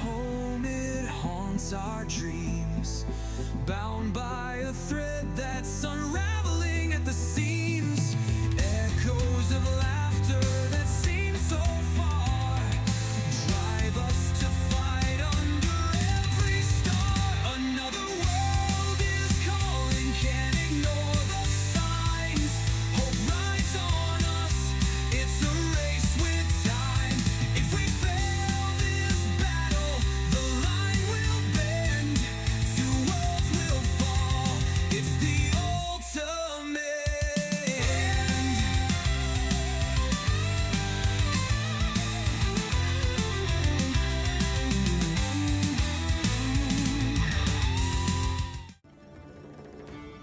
home, it haunts our dreams, bound by a thread that's unraveling at the seams. Echoes of laughter that seem so far drive us to fight under every star. Another world is calling, can't ignore the signs. Hope rides on us, it's a race with time. If we fail this battle, the line will bend, two worlds will fall, it's the ultimate end.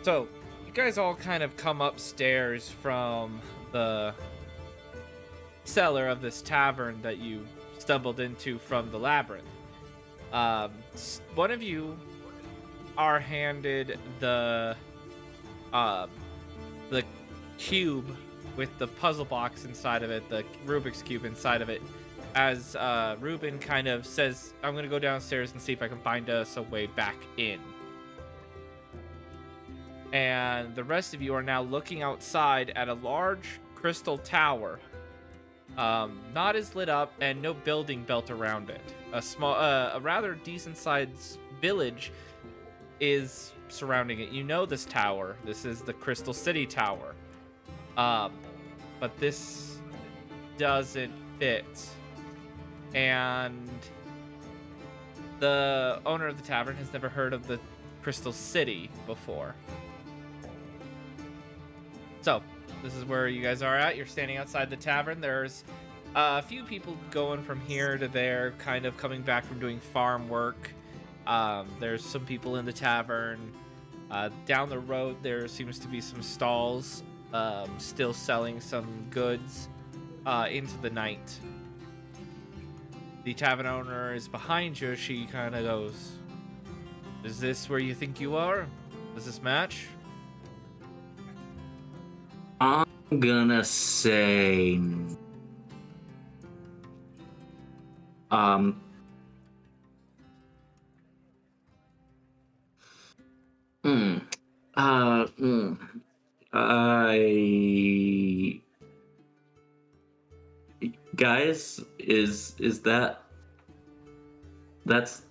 So, you guys all kind of come upstairs from the cellar of this tavern that you stumbled into from the labyrinth. One of you are handed the cube with the puzzle box inside of it, the Rubik's cube inside of it, as Ruben kind of says, "I'm gonna go downstairs and see if I can find us a way back in." And the rest of you are now looking outside at a large crystal tower, not as lit up and no building built around it. A rather decent-sized village is surrounding it. You know this tower. This is the Crystal City Tower. But this doesn't fit. And the owner of the tavern has never heard of the Crystal City before. So, this is where you guys are at. You're standing outside the tavern. There's a few people going from here to there, kind of coming back from doing farm work. There's some people in the tavern. Down the road, there seems to be some stalls still selling some goods into the night. The tavern owner is behind you. She kind of goes, "Is this where you think you are? Does this match?" I'm gonna say, guys, is that's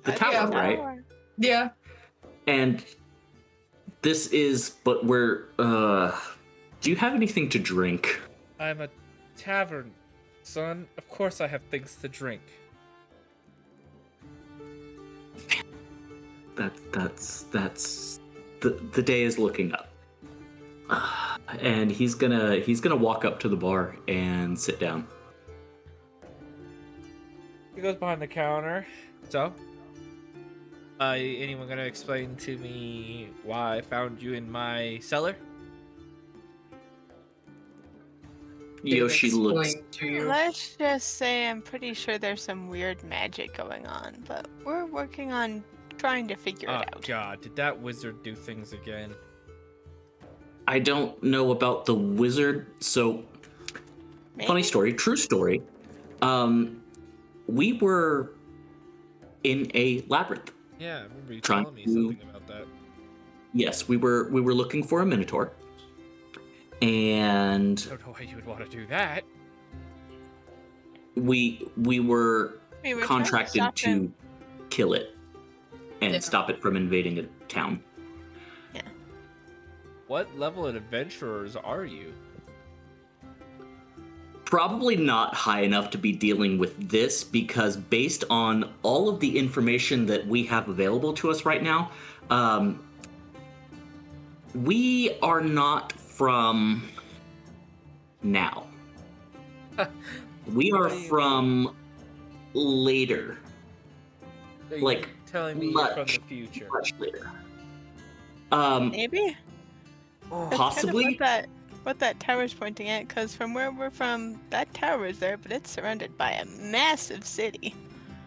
the tower, right? Yeah. And this is, but we're, do you have anything to drink? I'm a tavern, son. Of course I have things to drink. That's the day is looking up. And he's gonna walk up to the bar and sit down. He goes behind the counter. So, anyone gonna explain to me why I found you in my cellar? Yoshi looks. Explain to you. Let's just say I'm pretty sure there's some weird magic going on, but we're working on trying to figure Oh it out. god, did that wizard do things again? I don't know about the wizard. So, Maybe? funny story, true story. We were in a labyrinth. Yeah, I remember you Trying telling me to- something about that. Yes, we were looking for a minotaur. And I don't know why you would want to do that. we were We were trying to contracted stop to him. kill it and Yeah. stop it from invading a town. What level of adventurers are you? Probably not high enough to be dealing with this, because based on all of the information that we have available to us right now, we are not from now. We are What do you from later, Are you like, telling me you're from much, the future? much later. Maybe? Oh, That's Possibly. Kind of what that tower's pointing at, because from where we're from, that tower is there, but it's surrounded by a massive city.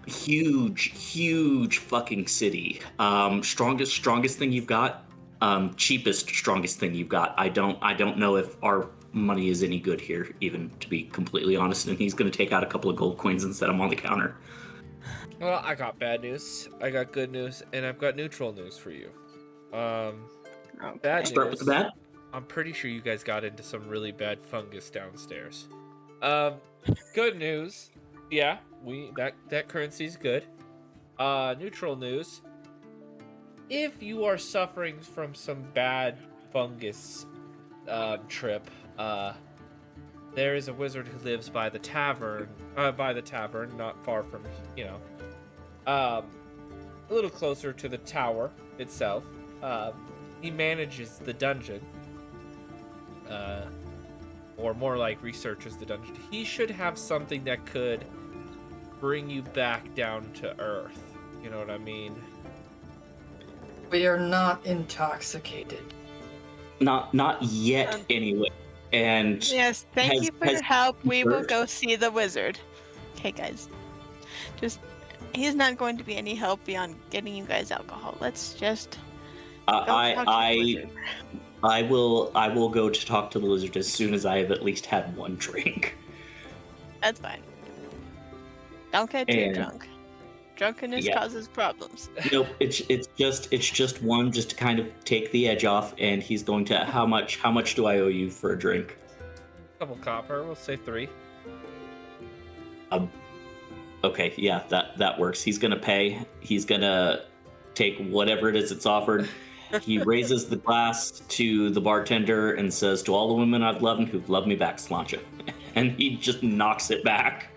Huge fucking city. Strongest thing you've got. Cheapest strongest thing you've got. I don't know if our money is any good here, even to be completely honest. And he's going to take out a couple of gold coins and set them on the counter. Well, I got bad news, I got good news, and I've got neutral news for you. Bad Okay. Start with news. the bad. I'm pretty sure you guys got into some really bad fungus downstairs. Good news. Yeah, that currency's good. Neutral news. If you are suffering from some bad fungus trip, there is a wizard who lives by the tavern, not far from, a little closer to the tower itself. He manages the dungeon, or more like researches the dungeon. He should have something that could bring you back down to earth. You know what I mean? We are not intoxicated. Not yet, anyway. And Yes, thank has- you for has- your help. We will Sure. go see the wizard. Okay, guys. He's not going to be any help beyond getting you guys alcohol. Let's just go talk to the wizard. I will go to talk to the lizard as soon as I have at least had one drink. That's fine. Don't get too And- drunk. Drunkenness Yeah. causes problems. Nope, it's just one, just to kind of take the edge off. And he's going to how much do I owe you for a drink? Couple copper, we'll say 3. Okay, yeah, that works. He's gonna pay. He's gonna take whatever it is that's offered. He raises the glass to the bartender and says, "To all the women I've loved and who've loved me back, Slancha." And he just knocks it back.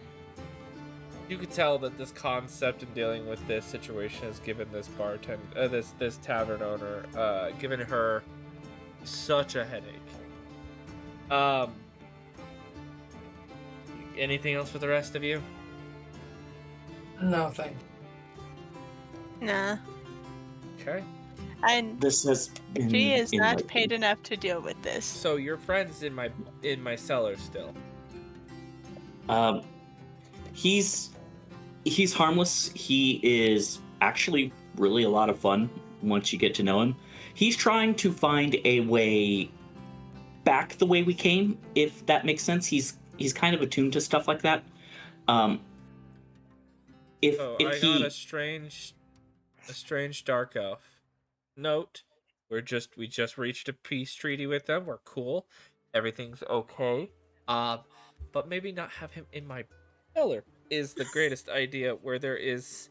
You could tell that this concept in dealing with this situation has given this this tavern owner, given her such a headache. Anything else for the rest of you? No, thank you. Nah. Okay. And This has been she is not enlightening. paid enough to deal with this. So your friend's in my cellar still. He's harmless. He is actually really a lot of fun once you get to know him. He's trying to find a way back the way we came, if that makes sense. He's kind of attuned to stuff like that. If I he got a strange dark elf. Note, we just reached a peace treaty with them. We're cool. Everything's okay. But maybe not have him in my cellar is the greatest idea, where there is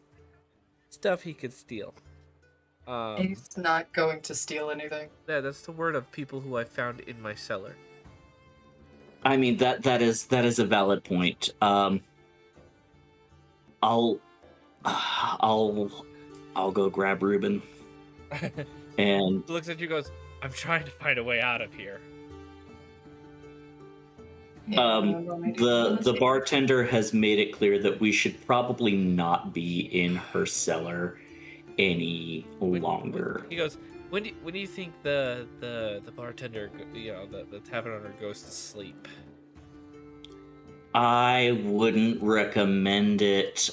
stuff he could steal. He's not going to steal anything. Yeah, that's the word of people who I found in my cellar. I mean that is a valid point. I'll go grab Ruben and Looks at you, goes, "I'm trying to find a way out of here." the bartender has made it clear that we should probably not be in her cellar any longer. He goes, "When do you think the bartender, the tavern owner goes to sleep?" I wouldn't recommend it.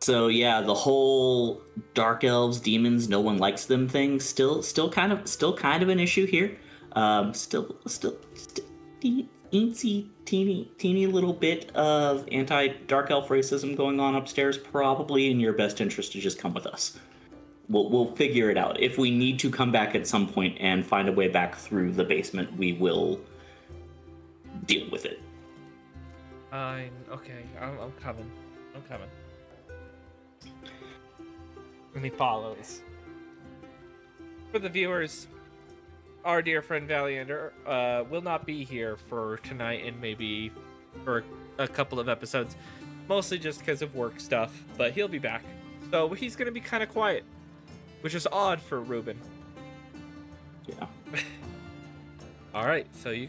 So yeah, the whole dark elves, demons, no one likes them thing. Still kind of an issue here. Still, teeny little bit of anti-dark elf racism going on upstairs. Probably in your best interest to just come with us. We'll figure it out. If we need to come back at some point and find a way back through the basement, we will deal with it. Fine. Okay. I'm coming. And he follows. For the viewers, our dear friend Valiander will not be here for tonight and maybe for a couple of episodes. Mostly just because of work stuff, but he'll be back. So he's going to be kind of quiet, which is odd for Ruben. Yeah. All right, so you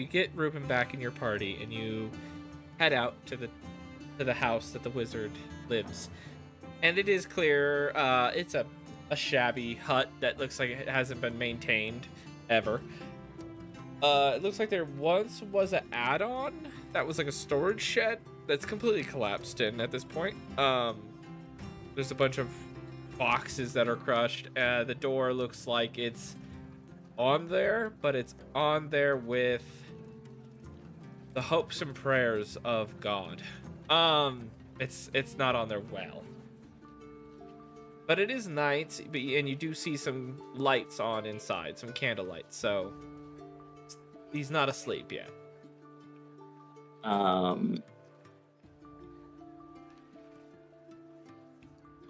get Ruben back in your party, and you head out to the house that the wizard lives. And it is clear, it's a shabby hut that looks like it hasn't been maintained ever. It looks like there once was an add-on that was like a storage shed that's completely collapsed in at this point. There's a bunch of boxes that are crushed. The door looks like it's on there, but it's on there with the hopes and prayers of God. It's not on there well. But it is night, and you do see some lights on inside, some candle lights, so he's not asleep yet.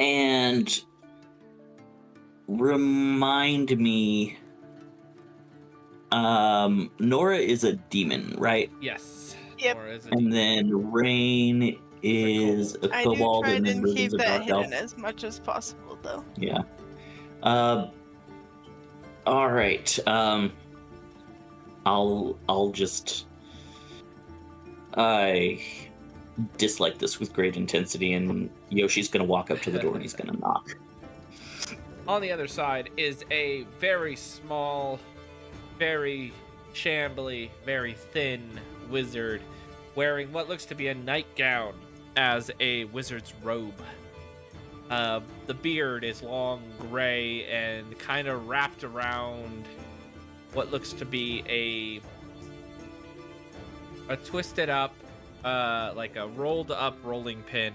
And remind me, Nora is a demon, right? Yes. Yep. Or is it And then Rain is a I do kobold, try and then and Ruby's keep a that dark elf. hidden as much as possible, though. Yeah. All right. I'll just. I dislike this with great intensity, and Yoshi's gonna walk up to the door and he's gonna knock. On the other side is a very small, very shambly, very thin wizard wearing what looks to be a nightgown as a wizard's robe. The beard is long gray and kind of wrapped around what looks to be a twisted up, like a rolled up rolling pin,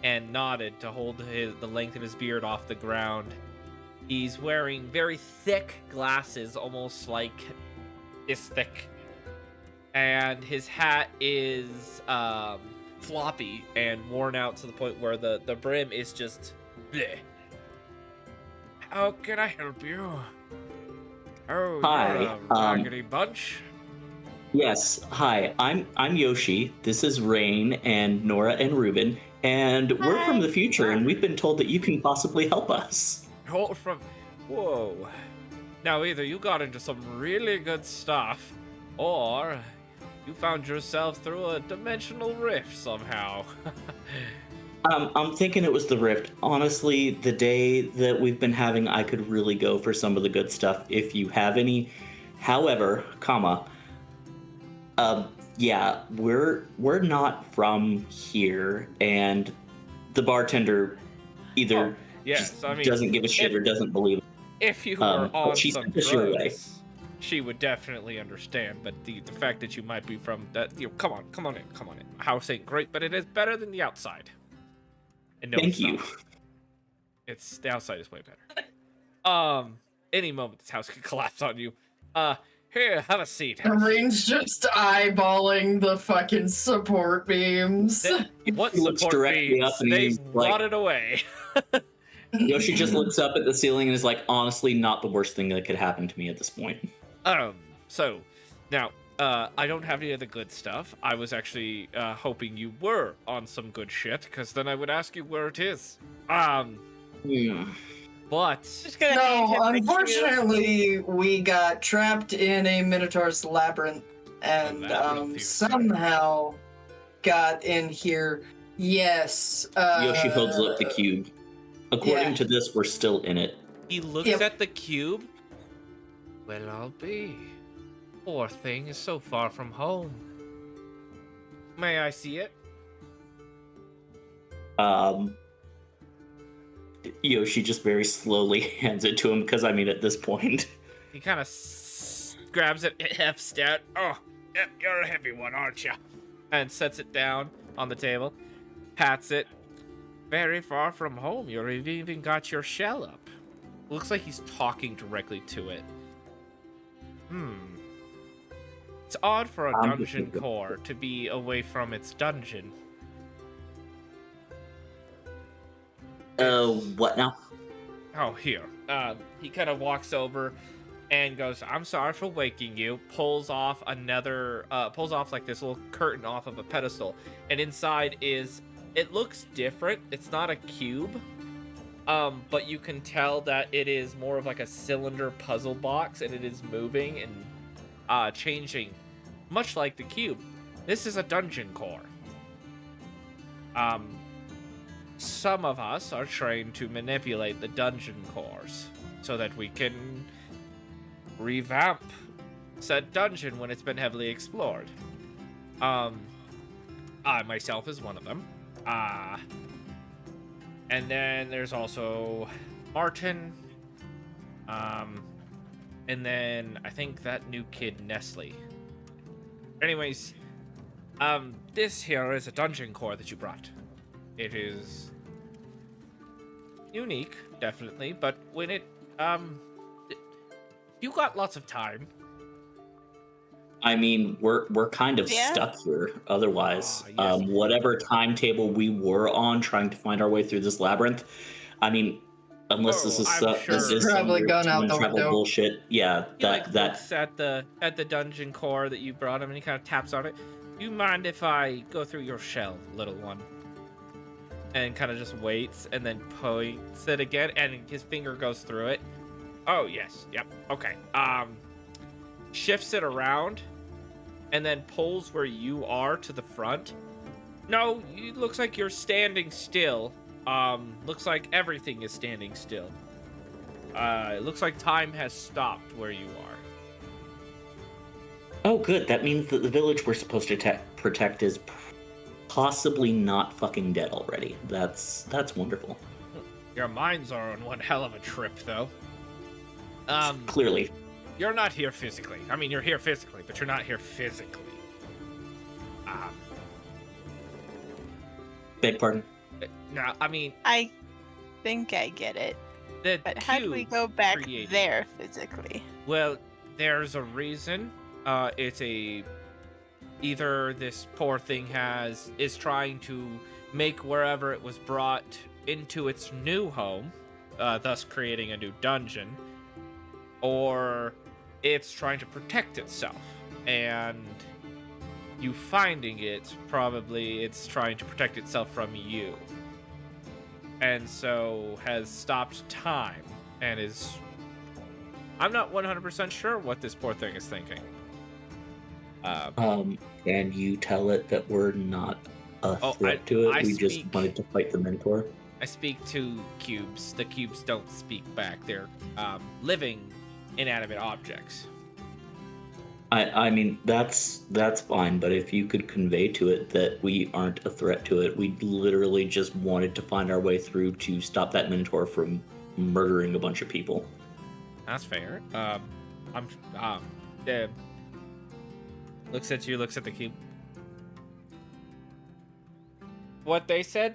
and knotted to hold the length of his beard off the ground. He's wearing very thick glasses, almost like this thick, and his hat is floppy and worn out to the point where the brim is just bleh. How can I help you? Oh, Hi, you're a raggedy bunch. Yes. Hi. I'm Yoshi. This is Rain and Nora and Ruben, and we're from the future, and we've been told that you can possibly help us. Whoa. Now, either you got into some really good stuff, or you found yourself through a dimensional rift somehow. I'm thinking it was the rift. Honestly, the day that we've been having, I could really go for some of the good stuff if you have any. However, yeah, we're not from here, and the bartender either doesn't give a shit or doesn't believe it. If you were on she some sent us your way. drugs, she would definitely understand. But the fact that you might be from that, come on in. House ain't great, but it is better than the outside. And no, Thank you. It's the outside is way better. Any moment this house could collapse on you. Here, have a seat. Rain's just eyeballing the fucking support beams. What He looks support directly beams? up and They he's like- rotted away. Yoshi just looks up at the ceiling and is like, honestly, not the worst thing that could happen to me at this point. So, now, I don't have any of the good stuff. I was actually hoping you were on some good shit, because then I would ask you where it is. But Just gonna No, hand him the cue. unfortunately, we got trapped in a Minotaur's labyrinth and Labyrinth, you say. somehow got in here. Yes. Yoshi holds up the cube. According yeah. to this, we're still in it. he looks Yep. at the cube. Well, I'll be. Poor thing is so far from home. May I see it? Yoshi just very slowly hands it to him because, I mean, at this point. He kind of grabs it, hefts down. Oh, yep, you're a heavy one, aren't you? And sets it down on the table, pats it. Very far from home. You've even got your shell up. Looks like he's talking directly to it. It's odd for a dungeon core to be away from its dungeon. What now? Oh, here. He kind of walks over and goes, I'm sorry for waking you. Pulls off like this little curtain off of a pedestal. And inside it looks different. It's not a cube. But you can tell that it is more of like a cylinder puzzle box, and it is moving and changing, much like the cube. This is a dungeon core. Some of us are trained to manipulate the dungeon cores so that we can revamp said dungeon when it's been heavily explored. I myself is one of them. And then there's also Martin, and then I think that new kid Nestle. Anyways, this here is a dungeon core that you brought. It is unique, definitely, but when it, you got lots of time. I mean, we're kind of Yeah. stuck here. Otherwise, Yes. whatever timetable we were on trying to find our way through this labyrinth, I mean, unless this is I'm sure. this is some Probably weird gone out time the travel window. bullshit. Yeah, He like that looks at the dungeon core that you brought him, and he kind of taps on it. You mind if I go through your shell, little one? And kind of just waits, and then points it again, and his finger goes through it. Oh yes, yep, okay. Shifts it around, and then pulls where you are to the front. No, it looks like you're standing still. Looks like everything is standing still. It looks like time has stopped where you are. Oh, good. That means that the village we're supposed to protect is possibly not fucking dead already. That's wonderful. Your minds are on one hell of a trip, though. Clearly. You're not here physically. I mean, you're here physically, but you're not here physically. Beg pardon? Now, I mean, I think I get it. the But how do we cube go back created- there physically? Well, there's a reason. It's either this poor thing is trying to make wherever it was brought into its new home, thus creating a new dungeon, or it's trying to protect itself, and you finding it, probably it's trying to protect itself from you, and so has stopped time, and is... I'm not 100% sure what this poor thing is thinking. Can you tell it that we're not a threat to it? I We just speak- wanted to fight the Minotaur? I speak to cubes. The cubes don't speak back. They're living, inanimate objects. I mean, that's fine, but if you could convey to it that we aren't a threat to it, we literally just wanted to find our way through to stop that Minotaur from murdering a bunch of people. That's fair. Looks at you, looks at the cube. What they said?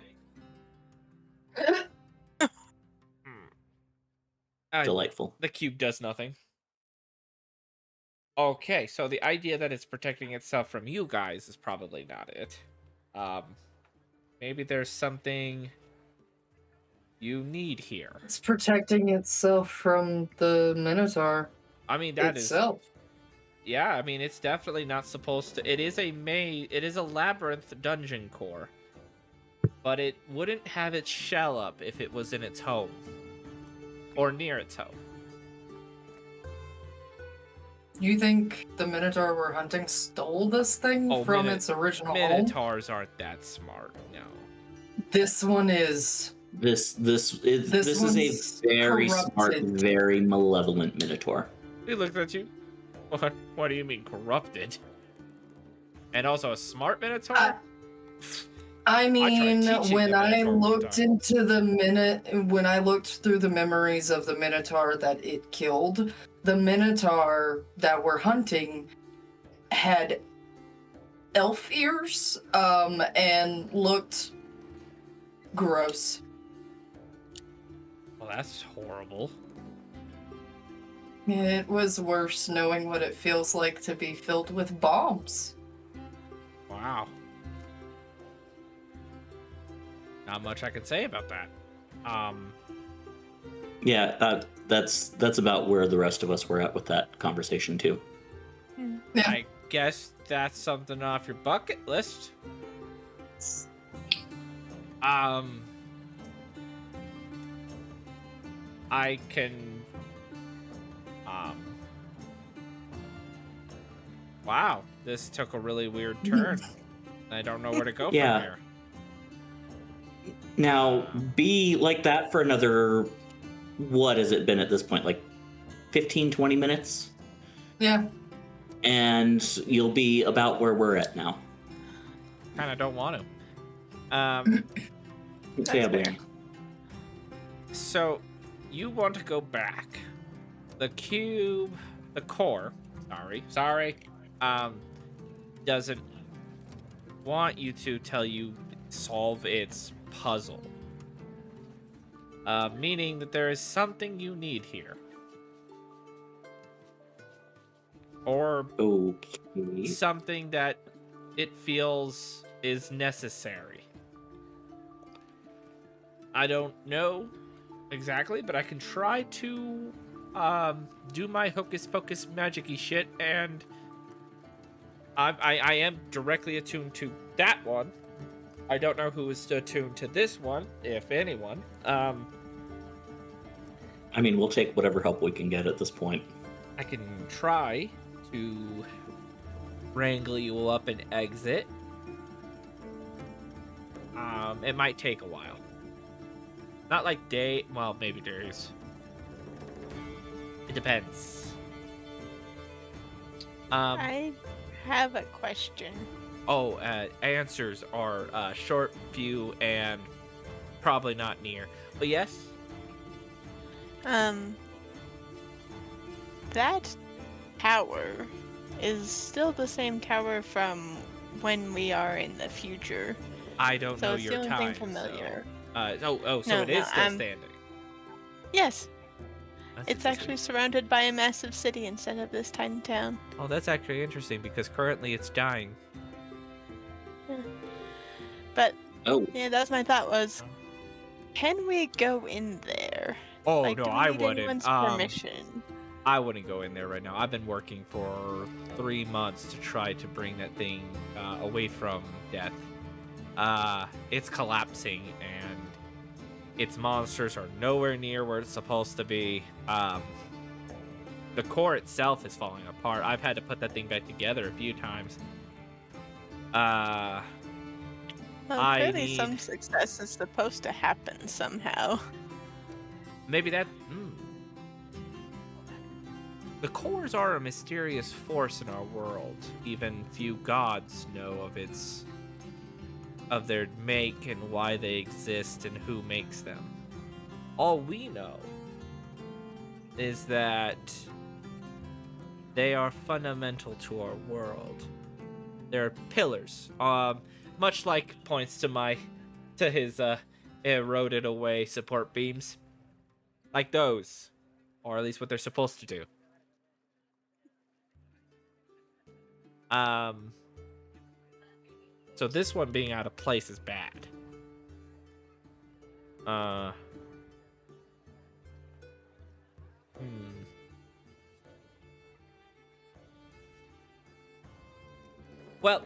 Delightful. The cube does nothing. Okay, so the idea that it's protecting itself from you guys is probably not it. Maybe there's something you need here. It's protecting itself from the Minotaur I mean, that is... itself. Yeah, I mean, it's definitely not supposed to... It is a labyrinth dungeon core. But it wouldn't have its shell up if it was in its home. Or near its home. You think the Minotaur we're hunting stole this thing from its original home? Minotaurs aren't that smart, no. This one is. This is a very smart, corrupted. very malevolent Minotaur. He looked at you. What do you mean, corrupted? And also a smart Minotaur? I mean, teaching when the I Minotaur one looked time. when I looked through the memories of the Minotaur that it killed, the Minotaur that we're hunting had elf ears, and looked gross. Well, that's horrible. It was worse knowing what it feels like to be filled with bombs. Wow. Not much I can say about that. Yeah, that's about where the rest of us were at with that conversation too. Yeah. I guess that's something off your bucket list. I can... Wow, this took a really weird turn. I don't know where to go Yeah. from here. Now, be like that for another, what has it been at this point? Like 15, 20 minutes? Yeah. And you'll be about where we're at now. Kind of don't want to. Yeah, fair. So, you want to go back. the cube, the core, sorry, doesn't want you to tell you solve its puzzle. Meaning that there is something you need here. Or Okay. something that it feels is necessary. I don't know exactly, but I can try to do my hocus pocus magic-y shit, and I am directly attuned to that one. I don't know who is attuned to this one, if anyone. I mean, we'll take whatever help we can get at this point. I can try to wrangle you up and exit. It might take a while. Not like well, maybe days. It depends. I have a question. Answers are short, few, and probably not near. But yes? That tower is still the same tower from when we are in the future. I don't So know it's your the only time. thing familiar. So No, it is no, still standing. Yes, That's it's interesting. actually surrounded by a massive city instead of this tiny town. Oh, that's actually interesting because currently it's dying. But Oh, yeah, that's my thought was, can we go in there? Oh Like, no, do we I need wouldn't. anyone's permission? I wouldn't go in there right now. I've been working for 3 months to try to bring that thing away from death. It's collapsing, and its monsters are nowhere near where it's supposed to be. The core itself is falling apart. I've had to put that thing back together a few times. Well, I clearly some need- success is supposed to happen somehow. Maybe that. The cores are a mysterious force in our world. Even few gods know of their make and why they exist and who makes them. All we know is that they are fundamental to our world. They're pillars. Much like points to his eroded away support beams. Like those. Or at least what they're supposed to do. So this one being out of place is bad. Well,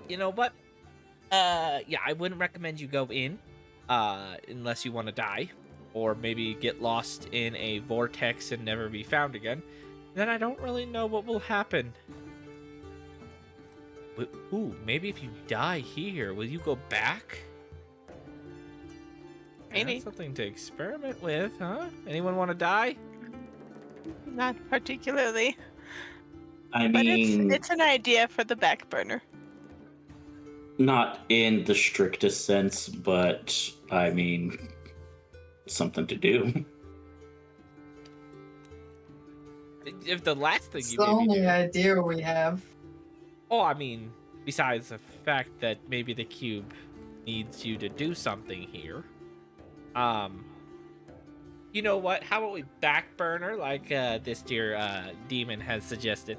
you know what? Yeah, I wouldn't recommend you go in, unless you want to die, or maybe get lost in a vortex and never be found again. Then I don't really know what will happen. Ooh, maybe if you die here, will you go back? Maybe. That's something to experiment with, huh? Anyone want to die? Not particularly. I But mean, it's an idea for the back burner. not in the strictest sense, but I mean, something to do. If the last thing It's you the maybe only do. idea we have. Oh, I mean, besides the fact that maybe the cube needs you to do something here. You know what? How about we back burner like this dear demon has suggested?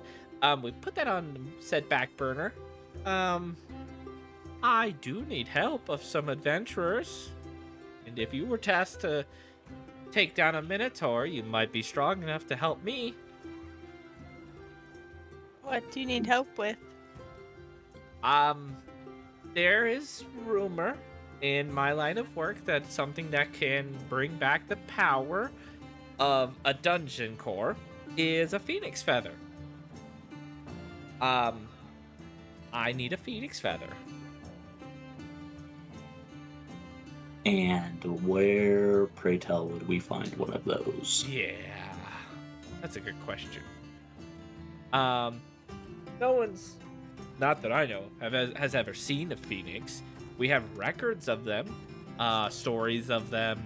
We put that on said back burner. I do need help of some adventurers. And if you were tasked to take down a minotaur, you might be strong enough to help me. What do you need help with? There is rumor in my line of work that something that can bring back the power of a dungeon core is a phoenix feather. I need a phoenix feather. And where, pray tell, would we find one of those? Yeah, that's a good question. No one's, not that I know, has ever seen a phoenix. We have records of them, stories of them,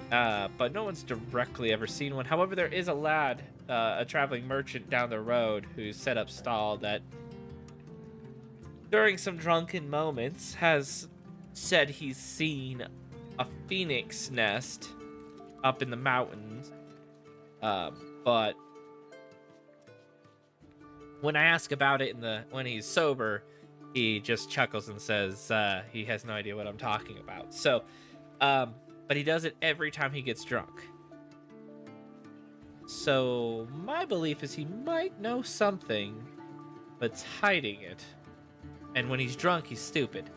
but no one's directly ever seen one. However, there is a lad, a traveling merchant down the road who's set up stall that during some drunken moments has said he's seen a phoenix nest up in the mountains. But when I ask about it when he's sober, he just chuckles and says he has no idea what I'm talking about. So, but he does it every time he gets drunk. So my belief is he might know something, but's hiding it. And when he's drunk, he's stupid.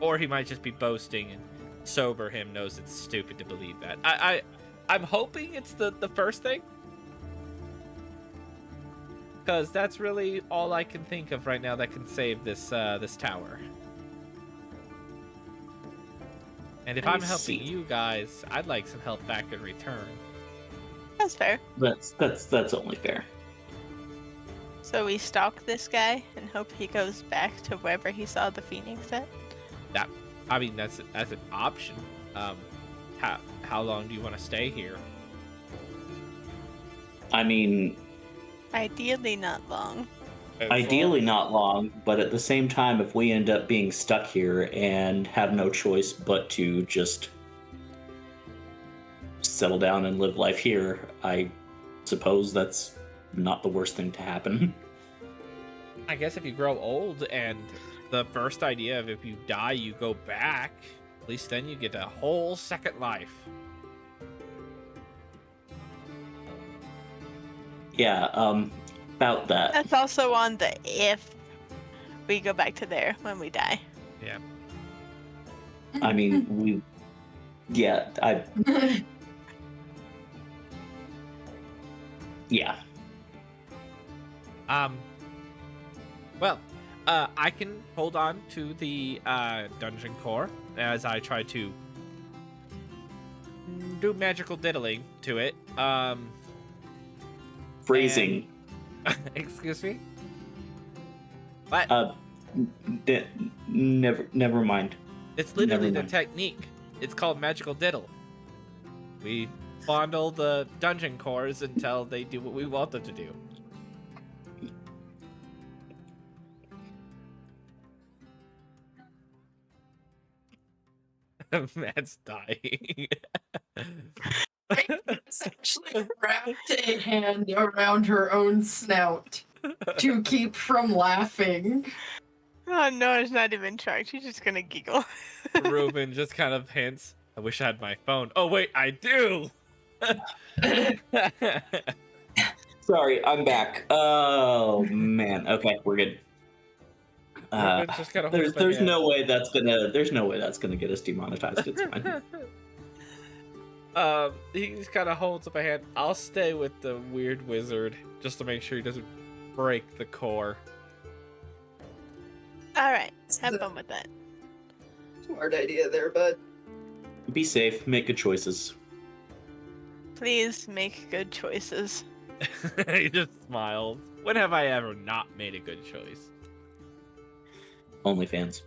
Or he might just be boasting, and sober him knows it's stupid to believe that. I'm hoping it's the first thing, because that's really all I can think of right now that can save this this tower. And if I'm helping you guys, I'd like some help back in return. That's fair. That's only fair. So we stalk this guy and hope he goes back to wherever he saw the phoenix at? I mean, that's an option. How long do you want to stay here? I mean, ideally not long. Ideally not long, but at the same time, if we end up being stuck here and have no choice but to just settle down and live life here, I suppose that's not the worst thing to happen. I guess if you grow old and the first idea of if you die, you go back, at least then you get a whole second life. Yeah, about that. That's also on the if we go back to there when we die. Yeah. I mean, yeah. Well, I can hold on to the dungeon core as I try to do magical diddling to it. Phrasing. Excuse me? What? Never mind. It's literally never the mind. technique. It's called magical diddle. We fondle the dungeon cores until they do what we want them to do. Matt's dying. Essentially wrapped a hand around her own snout to keep from laughing. Oh no, it's not even charged. She's just gonna giggle. Ruben just kind of hints, I wish I had my phone. Oh wait, I do! Sorry, I'm back. Oh man. Okay, we're good. Ruben just kind of holds my There's hand. no way that's gonna get us demonetized. It's fine. He just kind of holds up a hand. I'll stay with the weird wizard just to make sure he doesn't break the core. Alright, have fun with that. Smart idea there, bud. Be safe. Make good choices. Please make good choices. He just smiles. When have I ever not made a good choice? OnlyFans.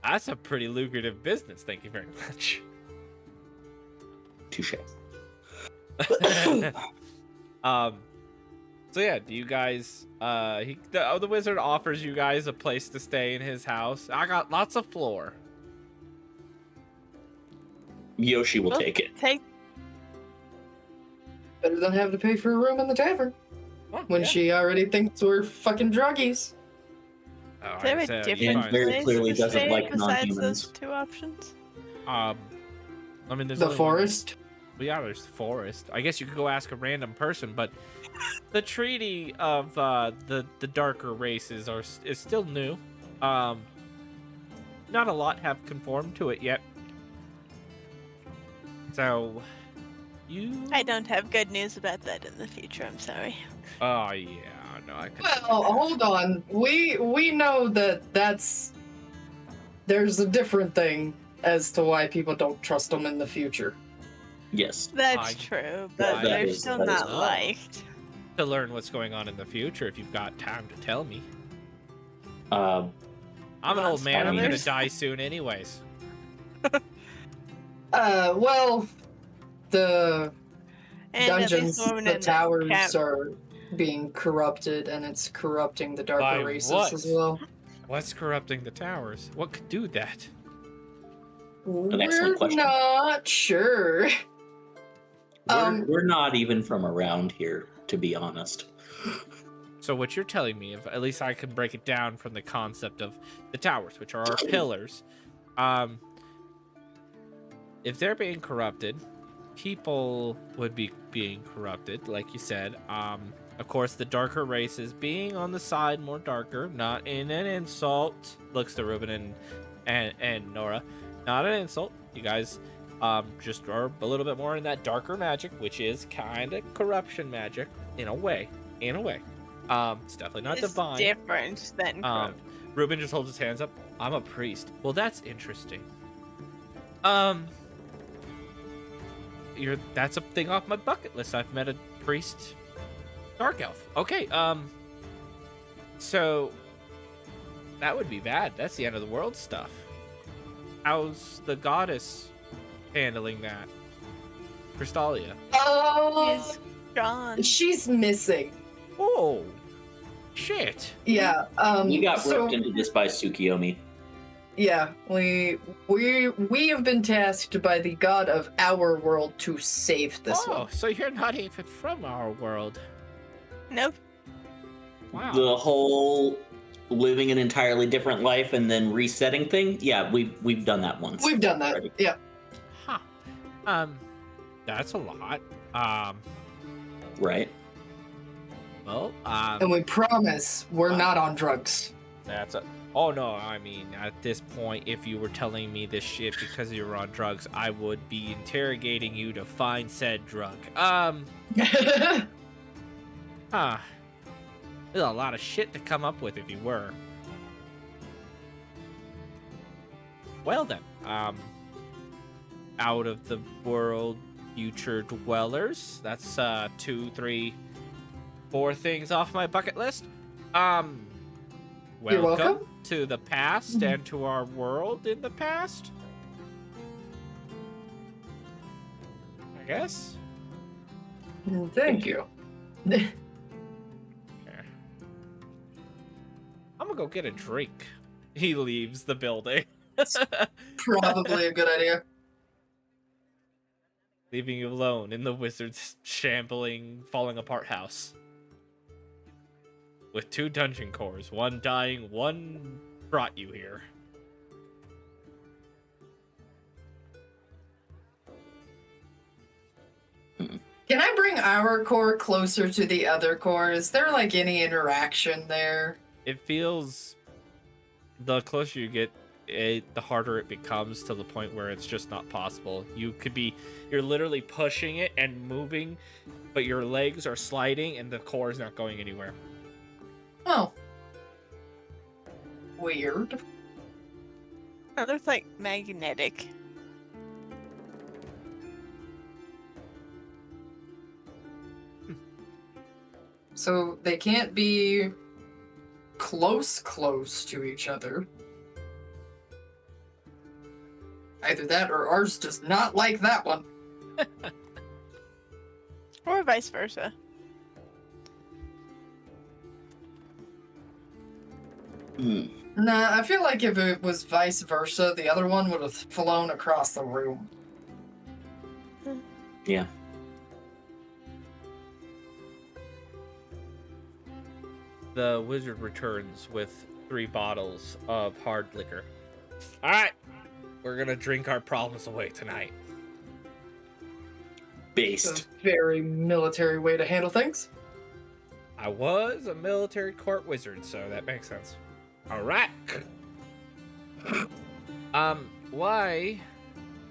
That's a pretty lucrative business, thank you very much. Touche. So yeah, do you guys the wizard offers you guys a place to stay in his house. I got lots of floor. Yoshi will Well, take it. Better than have to pay for a room in the tavern Well, when yeah. she already thinks we're fucking druggies. Oh, Is there I a said, different And very place clearly to doesn't stay like besides non-humans. those two options? I mean, there's The only forest. Well, yeah, there's the forest. I guess you could go ask a random person, but the treaty of the darker races is still new. Not a lot have conformed to it yet. So, you. I don't have good news about that in the future, I'm sorry. Oh yeah, no, I could. Well, hold on. We know there's a different thing as to why people don't trust them in the future. Yes. That's I- true, but that they're is- still that is not love. liked. To learn what's going on in the future if you've got time to tell me. I I'm an old man. I'm gonna Spoilers. die soon, anyways. Well, the And at least dungeons, the woman the in the towers cab. are being corrupted, and it's corrupting the darker By races what? as well. What's corrupting the towers? What could do that? An We're excellent question. not sure. We're not even from around here, to be honest. So what you're telling me, if at least I can break it down from the concept of the towers, which are our pillars, if they're being corrupted, people would be being corrupted, like you said. Of course, the darker races being on the side more darker, not in an insult. Looks to Ruben and Nora, not an insult. You guys just are a little bit more in that darker magic, which is kind of corruption magic in a way. It's definitely not It's divine. different than Ruben just holds his hands up. I'm a priest. Well, that's interesting. That's a thing off my bucket list. I've met a priest, dark elf. Okay. So that would be bad. That's the end of the world stuff. How's the goddess handling that? Crystalia. Oh, He's gone. she's missing. Oh, shit. Yeah. We got so, roped into this by Tsukiyomi. Yeah, we have been tasked by the god of our world to save this one. So you're not even from our world. Nope. Wow. The whole living an entirely different life and then resetting thing. Yeah, we've done that once. We've done that. already. Yeah. Huh. That's a lot. Right. Well, And we promise we're not on drugs. that's a. Oh no, I mean, at this point, if you were telling me this shit because you were on drugs, I would be interrogating you to find said drug. Huh. There's a lot of shit to come up with if you were. Well then, out of the world future dwellers. That's 2, 3, 4 things off my bucket list. You're welcome. To the past and to our world in the past. I guess. Thank you. I'm gonna go get a drink. He leaves the building. Probably a good idea. Leaving you alone in the wizard's shambling, falling apart house. With 2 dungeon cores, one dying, one brought you here. Can I bring our core closer to the other core? Is there like any interaction there? It feels, the closer you get, the harder it becomes to the point where it's just not possible. You're literally pushing it and moving, but your legs are sliding and the core is not going anywhere. Oh. Weird. It looks like magnetic. So they can't be close to each other. Either that or ours does not like that one. Or vice versa. Nah, I feel like if it was vice versa, the other one would have flown across the room. Yeah. The wizard returns with 3 bottles of hard liquor. All right, we're gonna drink our problems away tonight. It's Based. a very military way to handle things. I was a military court wizard, so that makes sense. All right. Why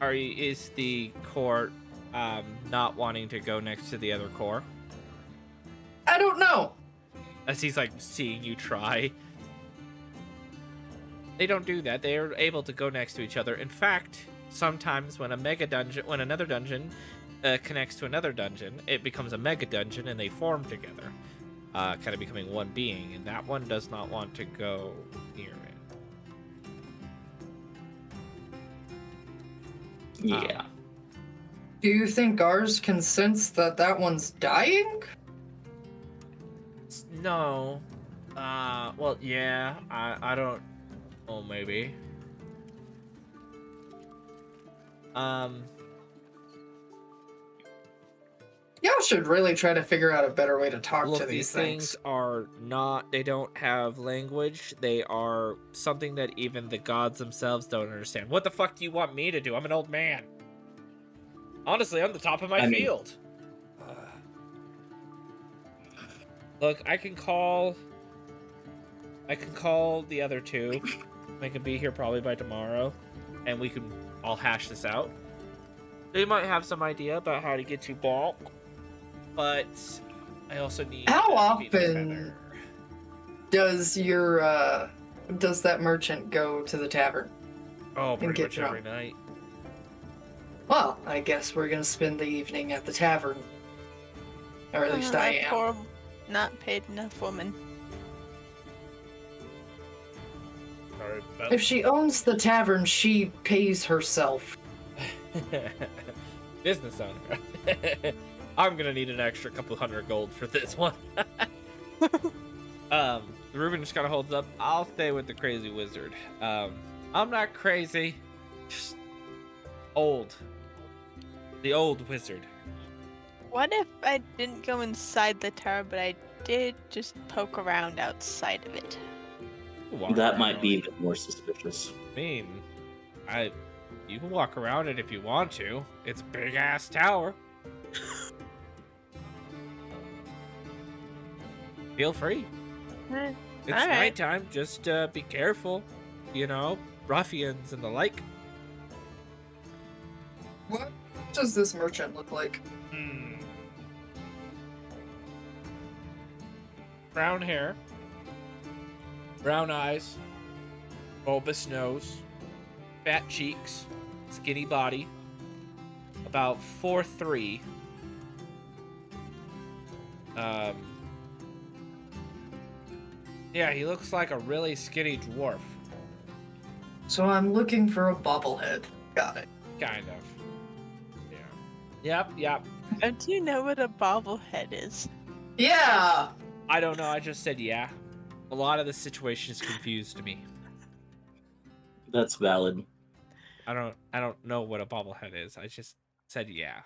is the court not wanting to go next to the other core? I don't know. As he's like seeing you try. They don't do that. They are able to go next to each other. In fact, sometimes when another dungeon connects to another dungeon, it becomes a mega dungeon and they form together, kind of becoming one being. And that one does not want to go near it. Yeah. Do you think ours can sense that one's dying? No. Well, yeah. I don't. Oh, maybe. Y'all should really try to figure out a better way to talk Look, to these things. are not. They don't have language. They are something that even the gods themselves don't understand. What the fuck do you want me to do? I'm an old man. Honestly, I'm the top of my field. Look, I can call the other two. They can be here probably by tomorrow, and we can all hash this out. They might have some idea about how to get you back, but I also need. How often does does that merchant go to the tavern? Oh, pretty get much drunk? every night. Well, I guess we're gonna spend the evening at the tavern. Or at least I That am. poor, not paid enough woman. Sorry about If she owns the tavern, she pays herself. business owner. I'm gonna need an extra couple hundred gold for this one. Ruben just kind of holds up. I'll stay with the crazy wizard. I'm not crazy, just old. The old wizard. What if I didn't go inside the tower, but I did just poke around outside of it? That might be even more suspicious. I mean, you can walk around it if you want to. It's a big ass tower. Feel free. It's All right. nighttime. Just be careful. You know, ruffians and the like. What does this merchant look like? Brown hair, brown eyes, bulbous nose, fat cheeks, skinny body, about 4'3". Yeah, he looks like a really skinny dwarf. So I'm looking for a bobblehead. Got it. Kind of. Yeah. Yep. Do you know what a bobblehead is? Yeah! I don't know, I just said yeah. A lot of the situation is confused to me. That's valid. I don't know what a bobblehead is. I just said yeah.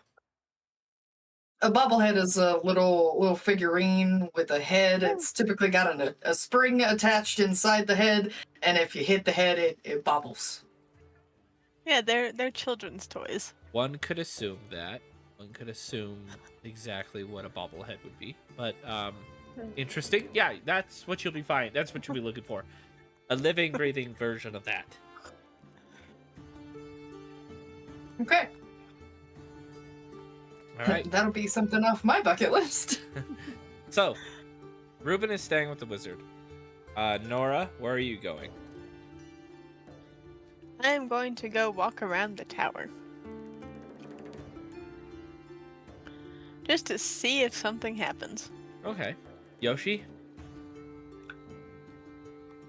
A bobblehead is a little figurine with a head. It's typically got a spring attached inside the head, and if you hit the head, it bobbles. Yeah, they're children's toys. One could assume that. One could assume exactly what a bobblehead would be. But interesting. Yeah, that's what you'll be finding. That's what you'll be looking for. A living, breathing version of that. Okay. All right. That'll be something off my bucket list. So, Ruben is staying with the wizard. Nora, where are you going? I am going to go walk around the tower. Just to see if something happens. Okay. Yoshi?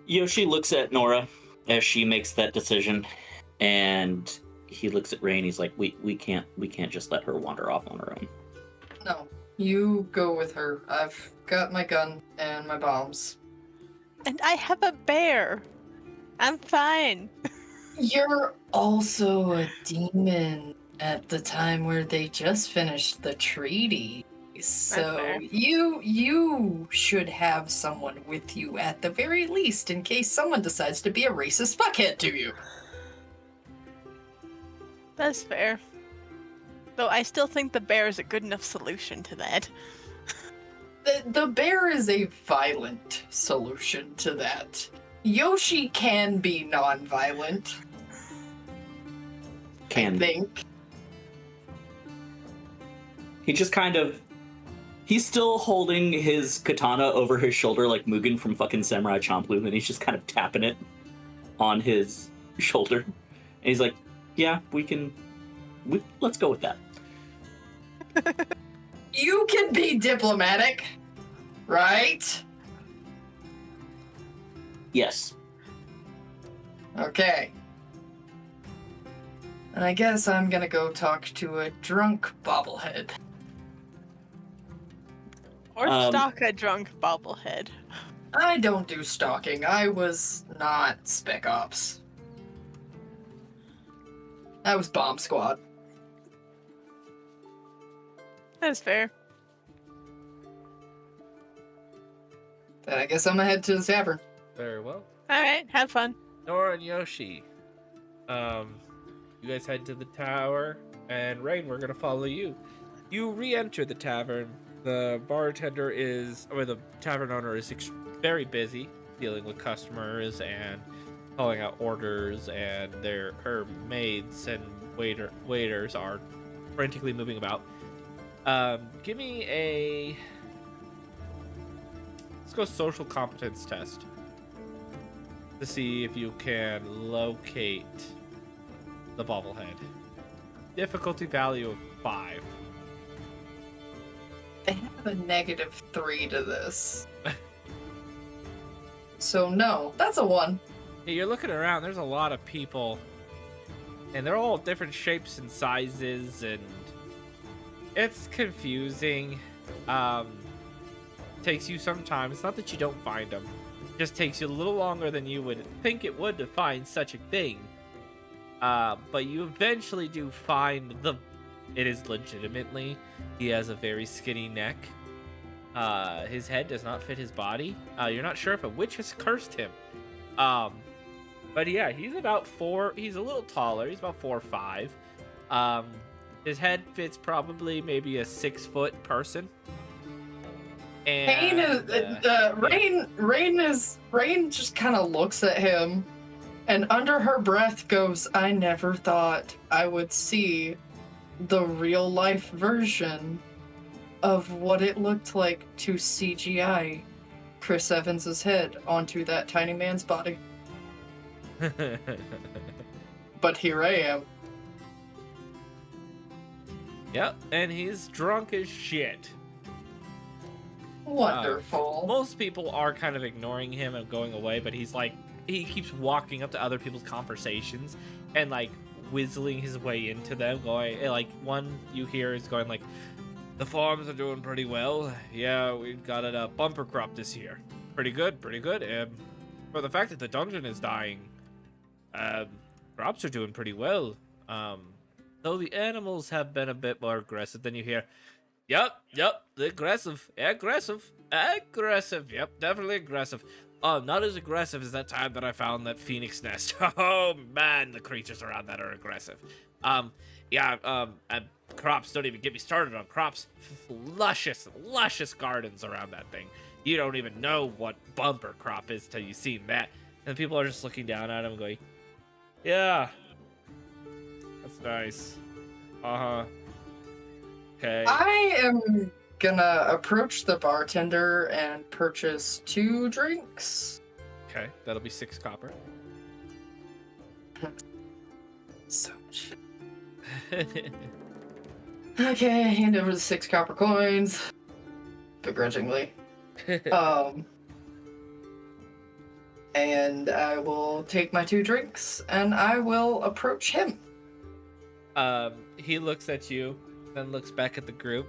Yoshi looks at Nora as she makes that decision, and he looks at Ray and he's like, we can't just let her wander off on her own. No, you go with her. I've got my gun and my bombs. And I have a bear. I'm fine. You're also a demon at the time where they just finished the treaty. So fair. you should have someone with you at the very least in case someone decides to be a racist fuckhead to you. That's fair. Though I still think the bear is a good enough solution to that. The bear is a violent solution to that. Yoshi can be non-violent. I think. He just kind of... He's still holding his katana over his shoulder like Mugen from fucking Samurai Champloo, and he's just kind of tapping it on his shoulder. And he's like, yeah, let's go with that. You can be diplomatic, right? Yes. Okay. And I guess I'm gonna go talk to a drunk bobblehead. Or stalk a drunk bobblehead. I don't do stalking. I was not Spec Ops. I was Bomb Squad. That's fair. Then I guess I'm gonna head to the tavern. Very well. Alright, have fun. Nora and Yoshi, you guys head to the tower, and Rain, we're gonna follow you. You re-enter the tavern. The the tavern owner is very busy dealing with customers and calling out orders, and her maids and waiters are frantically moving about. Give me a, let's go social competence test to see if you can locate the bobblehead. Difficulty value of 5. I have a -3 to this. So no, that's a 1. Yeah, you're looking around, there's a lot of people, and they're all different shapes and sizes, and it's confusing. Takes you some time. It's not that you don't find them. It just takes you a little longer than you would think it would to find such a thing. But you eventually do find it is legitimately, he has a very skinny neck. His head does not fit his body. You're not sure if a witch has cursed him. But yeah, he's about 4, he's a little taller, he's about 4 or 5. His head fits probably maybe a 6-foot person. And Rain just kind of looks at him and under her breath goes, I never thought I would see the real life version of what it looked like to CGI Chris Evans's head onto that tiny man's body. But here I am. Yep, and he's drunk as shit. Wonderful. Most people are kind of ignoring him and going away, but he's like, he keeps walking up to other people's conversations and like whistling his way into them, going like, one you hear is going like, the farms are doing pretty well. Yeah, we've got a bumper crop this year. Pretty good, pretty good. And for the fact that the dungeon is dying, crops are doing pretty well. Though the animals have been a bit more aggressive than you hear. Yep, aggressive, yep, definitely aggressive. Not as aggressive as that time that I found that phoenix nest. Oh man, the creatures around that are aggressive. And crops, don't even get me started on crops. Luscious gardens around that thing. You don't even know what bumper crop is till you've seen that. And people are just looking down at him going, yeah, that's nice. Okay. I am gonna approach the bartender and purchase 2 drinks. Okay, that'll be 6 copper. So much. Okay, hand over the 6 copper coins. Begrudgingly. And I will take my 2 drinks and I will approach him. He looks at you, then looks back at the group,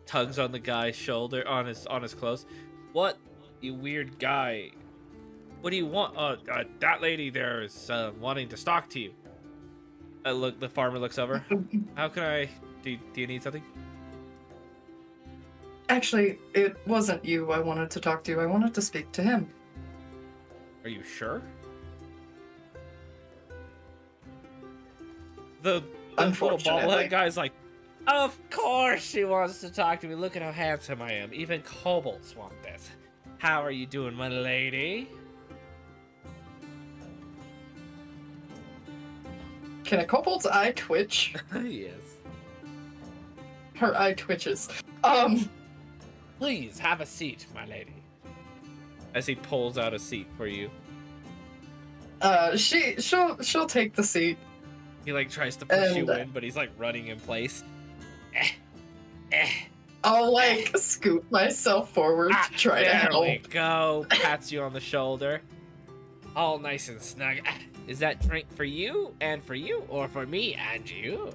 tugs on the guy's shoulder, on his clothes. What, you weird guy? What do you want? That lady there is wanting to talk to you. Look, the farmer looks over. How can I? Do you need something? Actually, it wasn't you I wanted to talk to. I wanted to speak to him. Are you sure? The little bobblehead guy's like, of course she wants to talk to me. Look at how handsome I am. Even kobolds want this. How are you doing, my lady? Can a kobold's eye twitch? Yes. Her eye twitches. Please have a seat, my lady. As he pulls out a seat for you. She'll take the seat. He like tries to push you in, but he's like running in place. I'll like scoop myself forward to try to help. There we go. Pats you on the shoulder. all nice and snug. Is that drink for you and for you, or for me and you?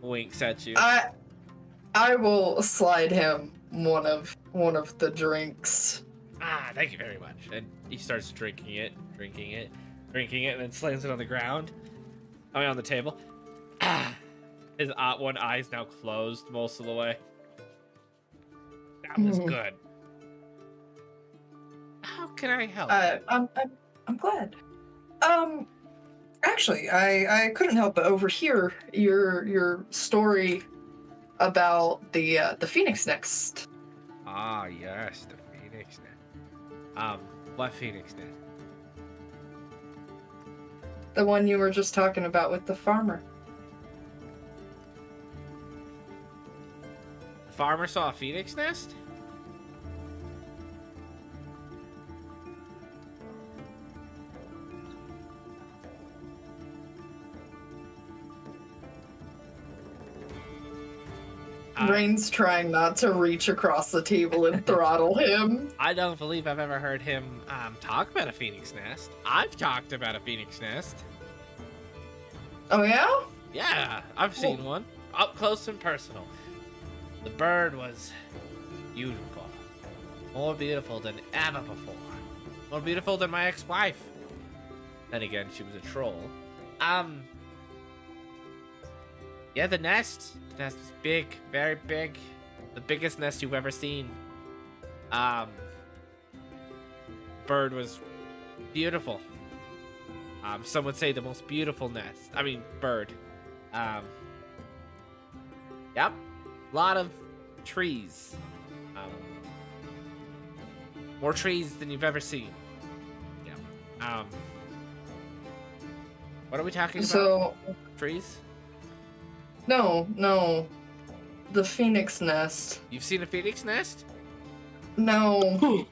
Winks at you. I will slide him one of the drinks. Thank you very much. And he starts drinking it, and then slams it on the ground. I mean, on the table. His one eye's now closed most of the way. That was good. How can I help? I'm glad. Actually, I couldn't help but overhear your story about the Phoenix Nest. Ah, yes, the Phoenix Nest. What Phoenix Nest? The one you were just talking about with the farmer. The farmer saw a Phoenix Nest? Rain's trying not to reach across the table and throttle him. I don't believe I've ever heard him talk about a Phoenix Nest. I've talked about a Phoenix Nest. Oh, yeah? Yeah, I've seen one. Up close and personal. The bird was beautiful. More beautiful than ever before. More beautiful than my ex-wife. Then again, she was a troll. Yeah, the nest. The nest was big, very big. The biggest nest you've ever seen. Bird was beautiful. Some would say the most beautiful nest. I mean, bird. Yep. A lot of trees. More trees than you've ever seen. Yeah. What are we talking about? So, Trees? no. The Phoenix Nest. You've seen a Phoenix Nest? No.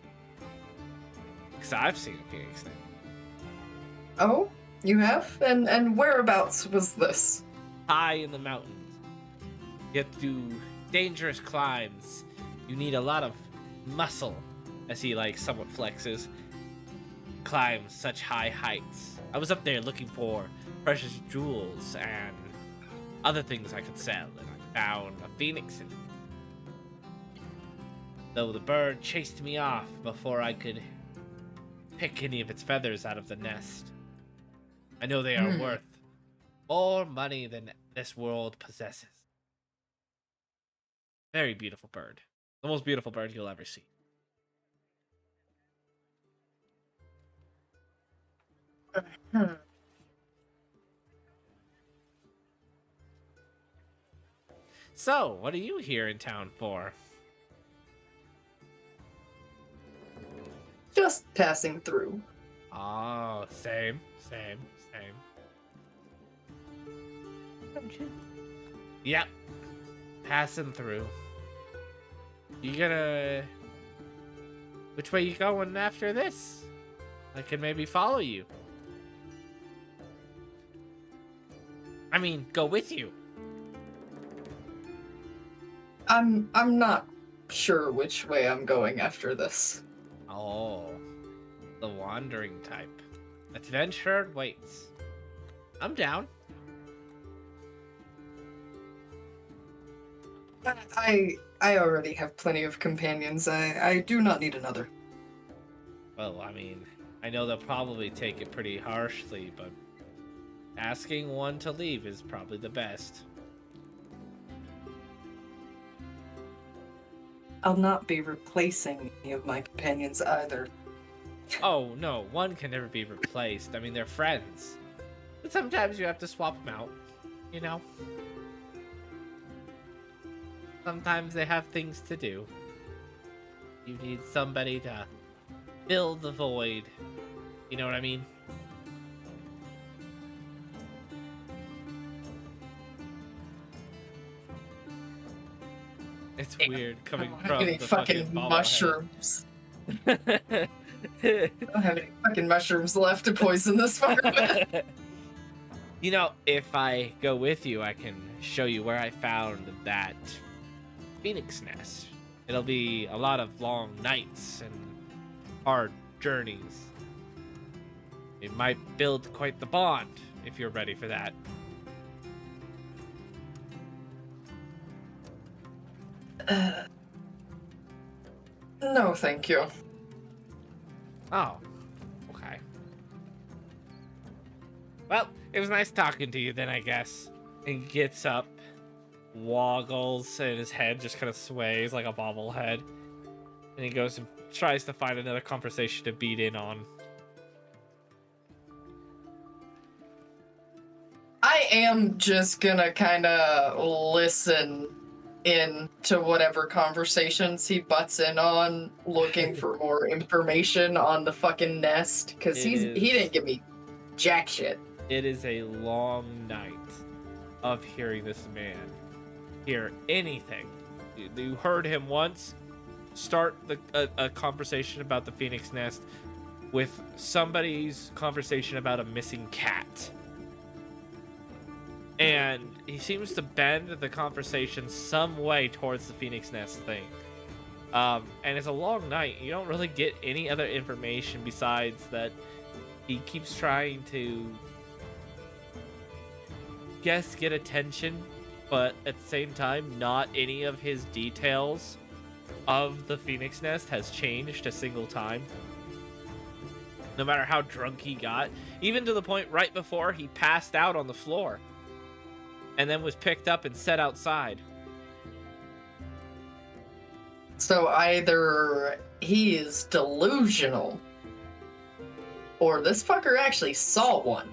Because I've seen a Phoenix Nest. Oh, you have? And whereabouts was this? High in the mountains. You have to do dangerous climbs. You need a lot of muscle, as he somewhat flexes. Climb such high heights. I was up there looking for precious jewels and other things I could sell, and I found a phoenix in it. Though the bird chased me off before I could pick any of its feathers out of the nest. I know they are worth more money than this world possesses. Very beautiful bird. The most beautiful bird you'll ever see. So, what are you here in town for? Just passing through. Oh, same. Yep. Passing through. You gonna... Which way you going after this? I can maybe follow you. I mean, go with you. I'm not sure which way I'm going after this. Oh, the wandering type. Adventure waits. I'm down. I already have plenty of companions. I do not need another. Well, I mean, I know they'll probably take it pretty harshly, but asking one to leave is probably the best. I'll not be replacing any of my companions either. Oh, no, one can never be replaced. I mean, they're friends. But sometimes you have to swap them out, you know? Sometimes they have things to do. You need somebody to fill the void. You know what I mean? It's weird coming I don't from have any the fucking mushrooms. I don't have any fucking mushrooms left to poison this fucker with. You know, if I go with you, I can show you where I found that phoenix nest. It'll be a lot of long nights and hard journeys. It might build quite the bond if you're ready for that. No, thank you. Oh, okay. Well, it was nice talking to you then, I guess. He gets up, woggles, and his head just kind of sways like a bobblehead. And he goes and tries to find another conversation to beat in on. I am just gonna kind of listen in to whatever conversations he butts in on, looking for more information on the fucking nest, because he didn't give me jack shit. It is a long night of hearing this man hear anything. You heard him once start a conversation about the Phoenix Nest with somebody's conversation about a missing cat. And he seems to bend the conversation some way towards the Phoenix Nest thing. And it's a long night. You don't really get any other information besides that he keeps trying to get attention, but at the same time, not any of his details of the Phoenix Nest has changed a single time. No matter how drunk he got, even to the point right before he passed out on the floor. And then was picked up and set outside. So either he is delusional, or this fucker actually saw one.